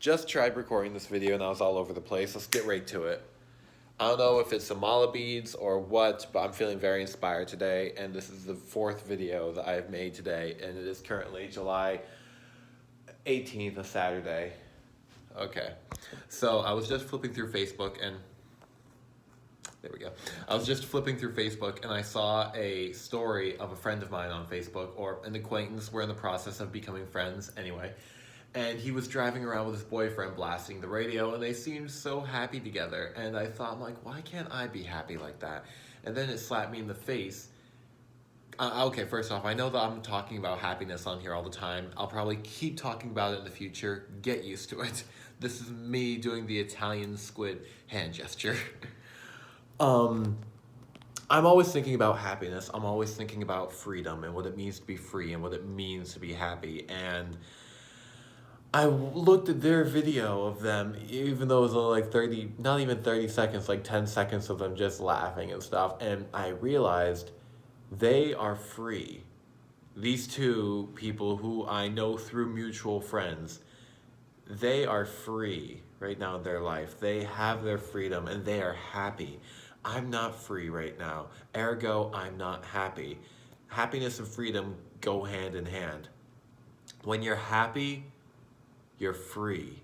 Just tried recording this video and I was all over the place. Let's get right to it. I don't know if it's the mala beads or what, but I'm feeling very inspired today, and this is the fourth video that I have made today, and it is currently July 18th, a Saturday. Okay, so I was just flipping through Facebook and there we go. I was just flipping through Facebook and I saw a story of a friend of mine on Facebook, or an acquaintance. We're in the process of becoming friends anyway. And he was driving around with his boyfriend blasting the radio, and they seemed so happy together. And I thought, like, why can't I be happy like that? And then it slapped me in the face. Okay, first off, I know that I'm talking about happiness on here all the time. I'll probably keep talking about it in the future. Get used to it. This is me doing the Italian squid hand gesture. I'm always thinking about happiness. I'm always thinking about freedom and what it means to be free and what it means to be happy. And I looked at their video of them, even though it was only like 30, not even 30 seconds, like 10 seconds of them just laughing and stuff. And I realized they are free. These two people who I know through mutual friends, they are free right now in their life. They have their freedom and they are happy. I'm not free right now. Ergo, I'm not happy. Happiness and freedom go hand in hand. When you're happy, you're free.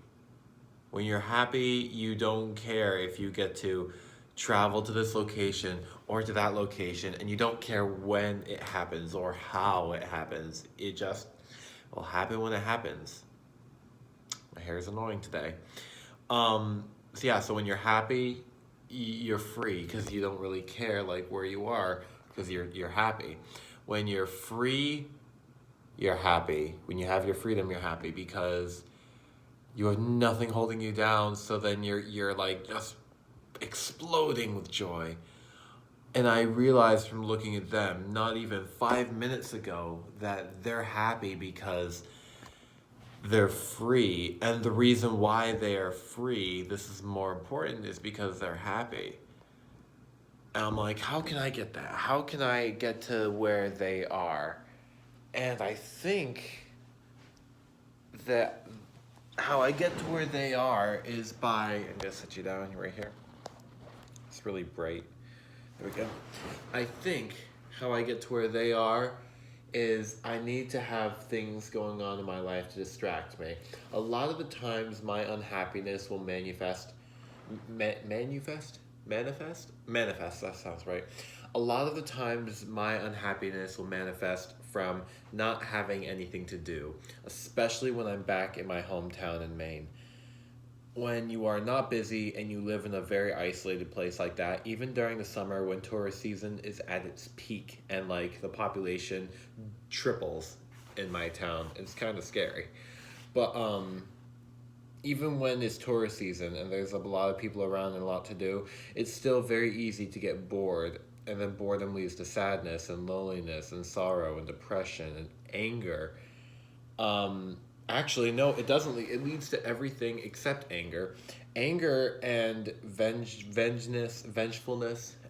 When you're happy, you don't care if you get to travel to this location or to that location, and you don't care when it happens or how it happens. It just will happen when it happens. My hair is annoying today. So when you're happy, you're free because you don't really care like where you are because you're happy. When you're free, you're happy. When you have your freedom, you're happy because you have nothing holding you down, so then you're like just exploding with joy. And I realized from looking at them, not even 5 minutes ago, that they're happy because they're free. And the reason why they are free, this is more important, is because they're happy. And I'm like, how can I get that? How can I get to where they are? And I think that how I get to where they are is by, I'm gonna set you down right here. It's really bright. There we go. I think how I get to where they are is I need to have things going on in my life to distract me. A lot of the times my unhappiness will manifest, that sounds right. A lot of the times my unhappiness will manifest from not having anything to do, especially when I'm back in my hometown in Maine. When you are not busy and you live in a very isolated place like that, even during the summer when tourist season is at its peak and like the population triples in my town, it's kind of scary. But even when it's tourist season and there's a lot of people around and a lot to do, it's still very easy to get bored, and then boredom leads to sadness and loneliness and sorrow and depression and anger. Actually, no, it doesn't. It leads to everything except anger. Anger and vengefulness,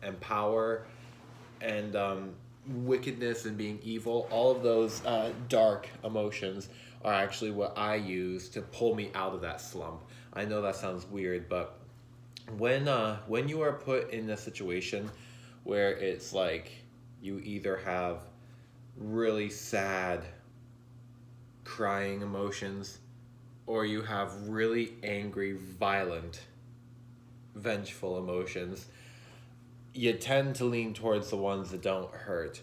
and power, and wickedness and being evil. All of those dark emotions are actually what I use to pull me out of that slump. I know that sounds weird, but when you are put in a situation where it's like you either have really sad crying emotions, or you have really angry, violent, vengeful emotions, you tend to lean towards the ones that don't hurt.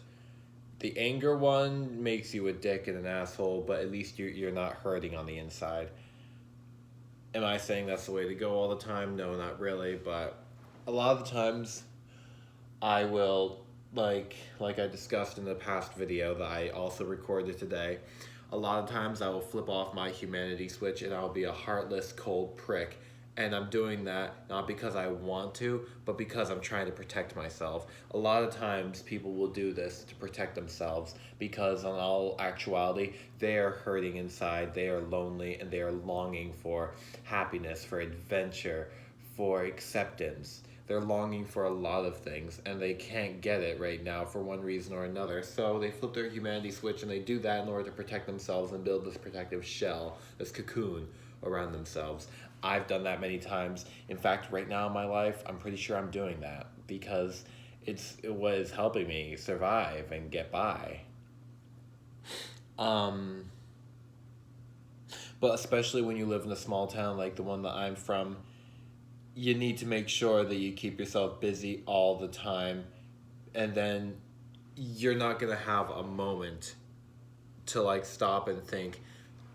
The anger one makes you a dick and an asshole, but at least you're not hurting on the inside. Am I saying that's the way to go all the time? No, not really, but a lot of the times I will, like I discussed in the past video that I also recorded today, a lot of times I will flip off my humanity switch and I'll be a heartless, cold prick. And I'm doing that not because I want to, but because I'm trying to protect myself. A lot of times people will do this to protect themselves because in all actuality, they are hurting inside, they are lonely, and they are longing for happiness, for adventure, for acceptance. They're longing for a lot of things, and they can't get it right now for one reason or another. So they flip their humanity switch, and they do that in order to protect themselves and build this protective shell, this cocoon around themselves. I've done that many times. In fact, right now in my life, I'm pretty sure I'm doing that because it was helping me survive and get by. Um, but especially when you live in a small town like the one that I'm from, you need to make sure that you keep yourself busy all the time, and then you're not gonna have a moment to like stop and think,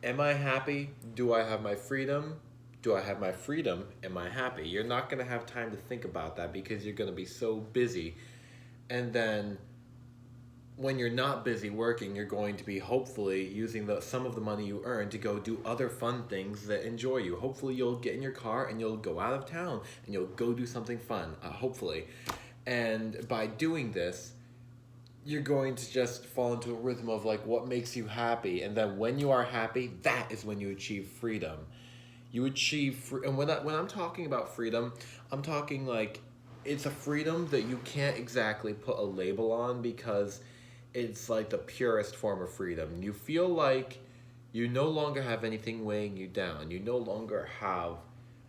am I happy? Do I have my freedom? Do I have my freedom? Am I happy? You're not gonna have time to think about that because you're gonna be so busy. And then when you're not busy working, you're going to be hopefully using some of the money you earn to go do other fun things that enjoy you. Hopefully you'll get in your car and you'll go out of town and you'll go do something fun, hopefully. And by doing this, you're going to just fall into a rhythm of like what makes you happy, and then when you are happy, that is when you achieve freedom. You achieve and when I'm talking about freedom, I'm talking like it's a freedom that you can't exactly put a label on because it's like the purest form of freedom. You feel like you no longer have anything weighing you down. You no longer have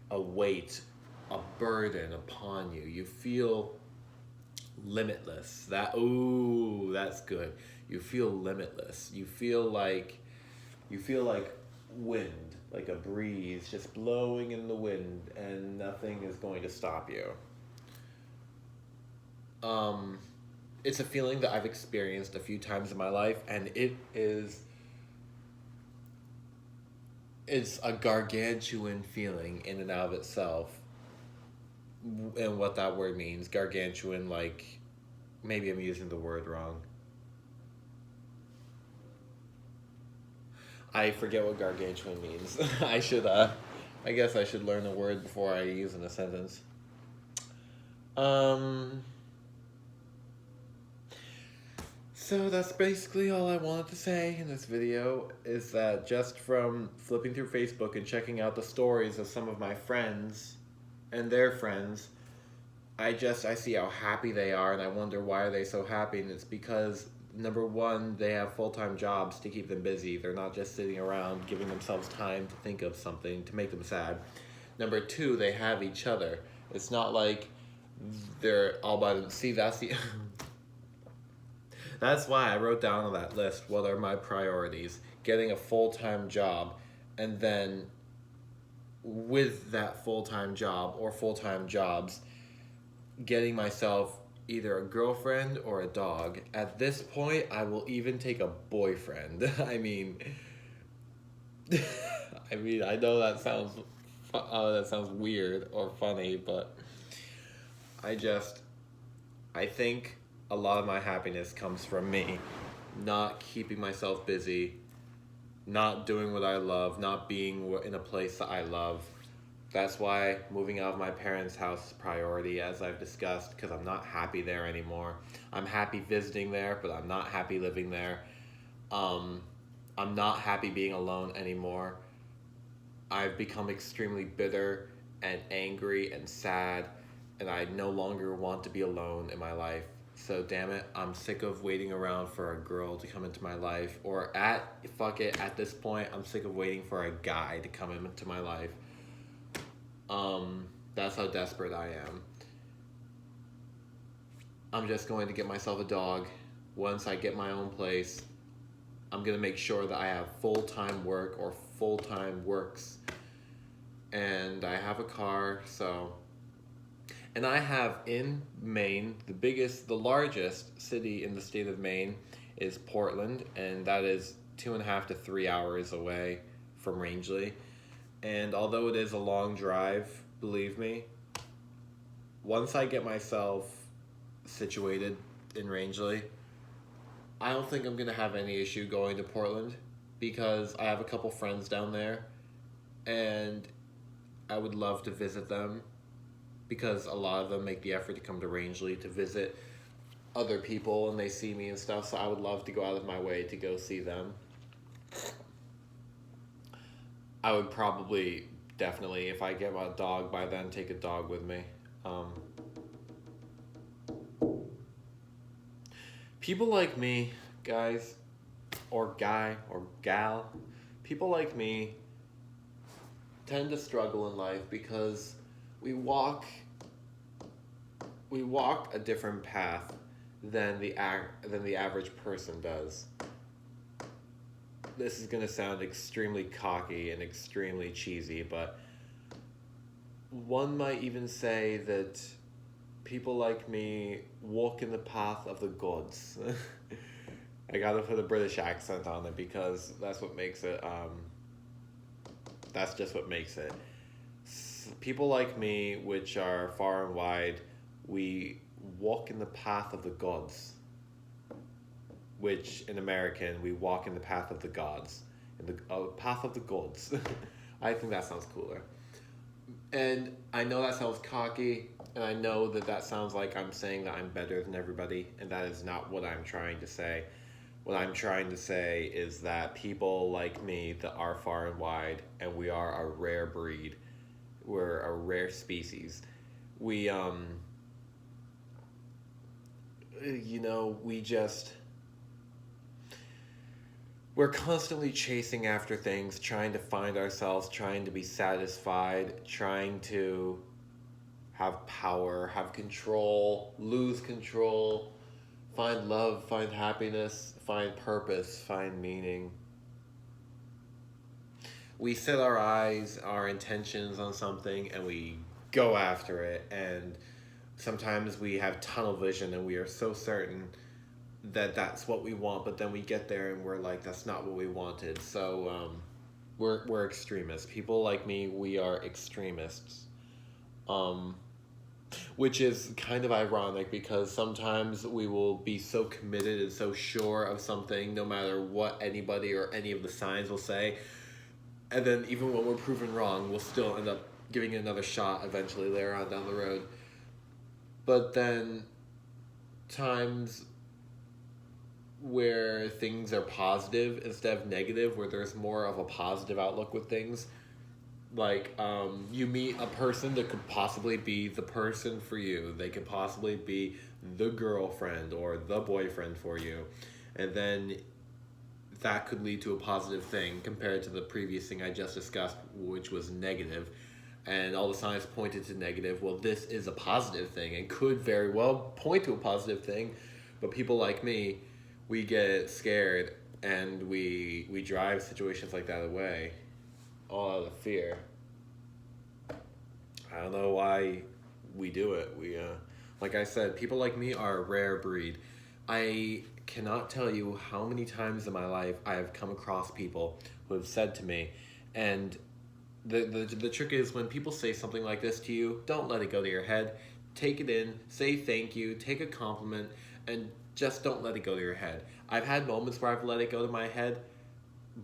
a weight, a burden upon you. You feel limitless. That's good. You feel limitless. You feel like wind, like a breeze just blowing in the wind, and nothing is going to stop you. It's a feeling that I've experienced a few times in my life, and it's a gargantuan feeling in and out of itself. And what that word means, gargantuan, like maybe I'm using the word wrong. I forget what gargantuan means. I guess I should learn a word before I use in a sentence. So that's basically all I wanted to say in this video, is that just from flipping through Facebook and checking out the stories of some of my friends and their friends, I see how happy they are, and I wonder why are they so happy, and it's because, number one, they have full-time jobs to keep them busy. They're not just sitting around giving themselves time to think of something to make them sad. Number two, they have each other. It's not like they're all by them. See, that's why I wrote down on that list what are my priorities. Getting a full-time job, and then with that full-time job or full-time jobs, getting myself either a girlfriend or a dog. At this point, I will even take a boyfriend. I mean, I know that sounds weird or funny, but I think a lot of my happiness comes from me not keeping myself busy, not doing what I love, not being in a place that I love. That's why moving out of my parents' house is a priority, as I've discussed, because I'm not happy there anymore. I'm happy visiting there, but I'm not happy living there. I'm not happy being alone anymore. I've become extremely bitter and angry and sad, and I no longer want to be alone in my life. So damn it, I'm sick of waiting around for a girl to come into my life, at this point, I'm sick of waiting for a guy to come into my life. That's how desperate I am. I'm just going to get myself a dog. Once I get my own place, I'm going to make sure that I have full-time work or full-time works. And I have a car, so... And I have in Maine, the largest city in the state of Maine is Portland, and that is 2.5 to 3 hours away from Rangeley. And although it is a long drive, believe me, once I get myself situated in Rangeley, I don't think I'm going to have any issue going to Portland, because I have a couple friends down there, and I would love to visit them, because a lot of them make the effort to come to Rangeley to visit other people, and they see me and stuff, so I would love to go out of my way to go see them. I would probably, definitely, if I get my dog by then, take a dog with me. People like me, guys, or guy, or gal, people like me tend to struggle in life because we walk a different path than the average person does. This is going to sound extremely cocky and extremely cheesy, but one might even say that people like me walk in the path of the gods. I gotta put a British accent on it because that's what makes it, that's just what makes it. People like me, which are far and wide, we walk in the path of the gods. Which in American, we walk in the path of the gods. In the path of the gods. I think that sounds cooler. And I know that sounds cocky, and I know that sounds like I'm saying that I'm better than everybody, and that is not what I'm trying to say. What I'm trying to say is that people like me that are far and wide, and we are a rare breed. We're a rare species. We, we're constantly chasing after things, trying to find ourselves, trying to be satisfied, trying to have power, have control, lose control, find love, find happiness, find purpose, find meaning. We set our eyes, our intentions on something, and we go after it, and sometimes we have tunnel vision and we are so certain that that's what we want, but then we get there and we're like, that's not what we wanted. So we're extremists. People like me, we are extremists. Which is kind of ironic because sometimes we will be so committed and so sure of something no matter what anybody or any of the signs will say, and then even when we're proven wrong, we'll still end up giving it another shot eventually later on down the road. But then times where things are positive instead of negative, where there's more of a positive outlook with things, like you meet a person that could possibly be the person for you. They could possibly be the girlfriend or the boyfriend for you, and then that could lead to a positive thing compared to the previous thing I just discussed, which was negative. And all the signs pointed to negative. Well, this is a positive thing and could very well point to a positive thing, but people like me, we get scared and we drive situations like that away, all out of fear. I don't know why we do it. We, like I said, people like me are a rare breed. I cannot tell you how many times in my life I have come across people who have said to me, and the trick is when people say something like this to you, don't let it go to your head. Take it in, say thank you, take a compliment, and just don't let it go to your head. I've had moments where I've let it go to my head,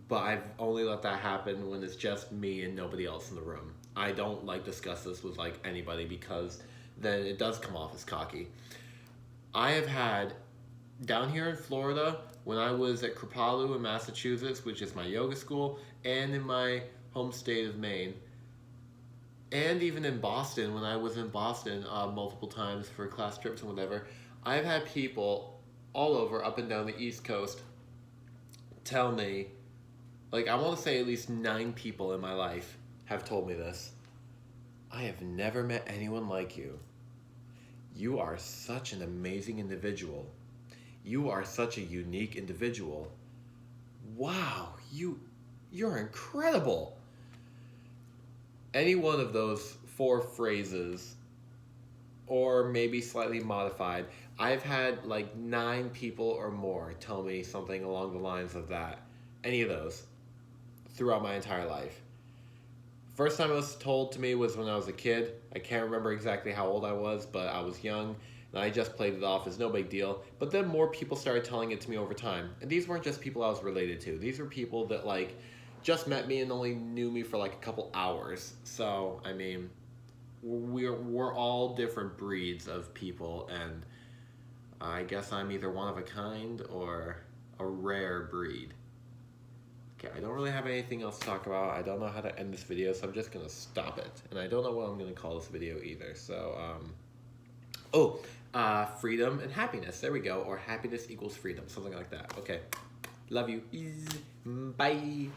but I've only let that happen when it's just me and nobody else in the room. I don't like discuss this with like anybody because then it does come off as cocky. I have had, down here in Florida, when I was at Kripalu in Massachusetts, which is my yoga school, and in my home state of Maine, and even in Boston, when I was in Boston multiple times for class trips and whatever, I've had people all over, up and down the East Coast, tell me, like I want to say at least 9 people in my life have told me this. I have never met anyone like you. You are such an amazing individual. You are such a unique individual. Wow, you're incredible. Any one of those 4 phrases, or maybe slightly modified, I've had like 9 people or more tell me something along the lines of that. Any of those throughout my entire life. First time it was told to me was when I was a kid. I can't remember exactly how old I was, but I was young, and I just played it off as no big deal. But then more people started telling it to me over time. And these weren't just people I was related to. These were people that like just met me and only knew me for like a couple hours. So, I mean, we're all different breeds of people, and I guess I'm either one of a kind or a rare breed. Okay, I don't really have anything else to talk about. I don't know how to end this video, so I'm just going to stop it. And I don't know what I'm going to call this video either. So, freedom and happiness. There we go. Or happiness equals freedom. Something like that. Okay. Love you. Bye.